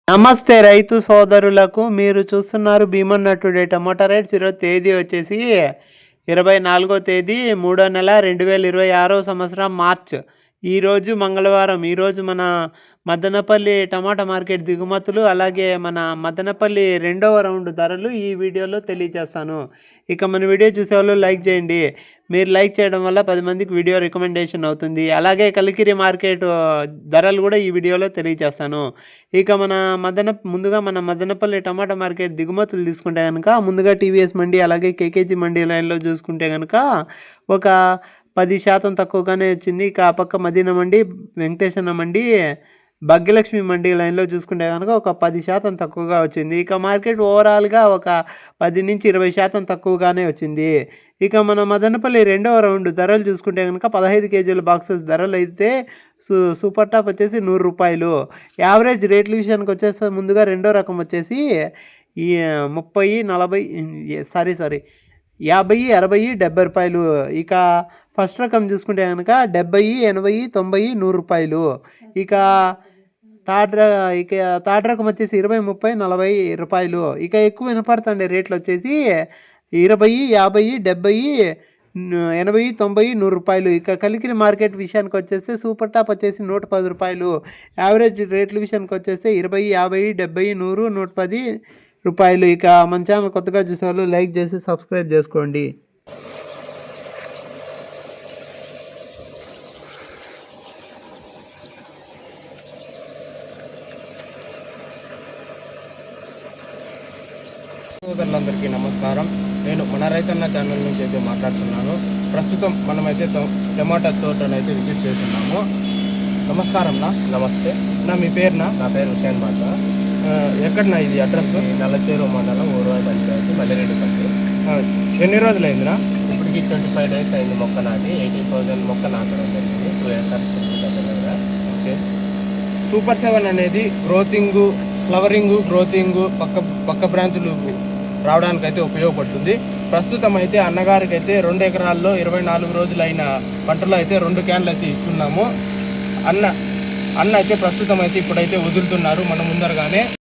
నమస్తే రైతు సోదరులకు. మీరు చూస్తున్నారు భీమన్న టుడే. టమాటా రేట్స్ ఈరోజు తేదీ వచ్చేసి 24వ తేదీ 3వ నెల 2026వ సంవత్సరం మార్చ్. ఈరోజు మంగళవారం. ఈరోజు మన మదనపల్లి టమాటా మార్కెట్ దిగుమతులు, అలాగే మన మదనపల్లి రెండవ రౌండ్ ధరలు ఈ వీడియోలో తెలియజేస్తాను. ఇక మన వీడియో చూసేవాళ్ళు లైక్ చేయండి. మీరు లైక్ చేయడం వల్ల 10 మందికి వీడియో రికమెండేషన్ అవుతుంది. అలాగే కలికిరి మార్కెట్ ధరలు కూడా ఈ వీడియోలో తెలియజేస్తాను. ఇక ముందుగా మన మదనపల్లి టమాటా మార్కెట్ దిగుమతులు తీసుకుంటే కనుక ముందుగా టీవీఎస్ మండి, అలాగే కేకేజీ మండి లైన్లో చూసుకుంటే కనుక ఒక 10% తక్కువగానే వచ్చింది. ఇక ఆ పక్క మదీనా మండి, వెంకటేశ్వర మండి, భాగ్యలక్ష్మి మండి లైన్లో చూసుకుంటే కనుక ఒక 10% తక్కువగా వచ్చింది. ఇక మార్కెట్ ఓవరాల్గా ఒక 10 నుంచి 20% తక్కువగానే వచ్చింది. ఇక మన మదనపల్లి రెండవ రౌండ్ ధరలు చూసుకుంటే కనుక 15 కేజీల బాక్సెస్ ధరలు అయితే సూపర్ టాప్ వచ్చేసి 100 రూపాయలు. యావరేజ్ రేట్ల విషయానికి వచ్చేసి ముందుగా రెండో రకం వచ్చేసి ఈ 30, 40 50, 60, 70 రూపాయలు. ఇక ఫస్ట్ రకం చూసుకుంటే కనుక 70, 80, 90, 100 రూపాయలు. ఇక థర్డ్ రకం వచ్చేసి 20, 30, 40 రూపాయలు. ఇక ఎక్కువ వినపడుతుండే రేట్లు వచ్చేసి 20, 50, 70, 80, 90, 100 రూపాయలు. ఇక కలికిరి మార్కెట్ విషయానికి వచ్చేస్తే సూపర్ టాప్ వచ్చేసి 110 రూపాయలు. యావరేజ్ రేట్ల విషయానికి వచ్చేస్తే 20, 50, 70, 100, 110 రూపాయలు. ఇక మన ఛానల్ కొత్తగా చూసేవాళ్ళు లైక్ చేసి సబ్స్క్రైబ్ చేసుకోండి. సోదరులందరికీ నమస్కారం. నేను మన రైతన్న ఛానల్ నుంచి అయితే మాట్లాడుతున్నాను. ప్రస్తుతం మనమైతే టమాటా తోటనైతే విజిట్ చేస్తున్నాము. నమస్కారం నా. నమస్తే నా. మీ పేరునా? నా పేరు హుసేన్ బాషా. ఎక్కడనా ఇది అడ్రస్? నల్లచేరు మండలం ఊరువాయి పంచాయతీ మల్లిరెడ్డిపల్లి. ఎన్ని రోజులు అయిందినా? ఇప్పటికి 25 డేస్ అయింది మొక్క నాటి. 18,000 మొక్క నాటడం జరిగింది. 2 acres దగ్గర. ఓకే. సూపర్ 7 అనేది గ్రోతింగు, ఫ్లవరింగు, గ్రోతింగు, పక్క బ్రాంచులు రావడానికైతే ఉపయోగపడుతుంది. ప్రస్తుతం అయితే అన్నగారికి అయితే 2 ఎకరాల్లో 24 రోజులైన పంటలో అయితే 2 క్యాన్లు అయితే ఇచ్చున్నాము. అన్న అయితే ప్రస్తుతం అయితే ఇప్పుడైతే వదులుతున్నారు మన ముందరగానే.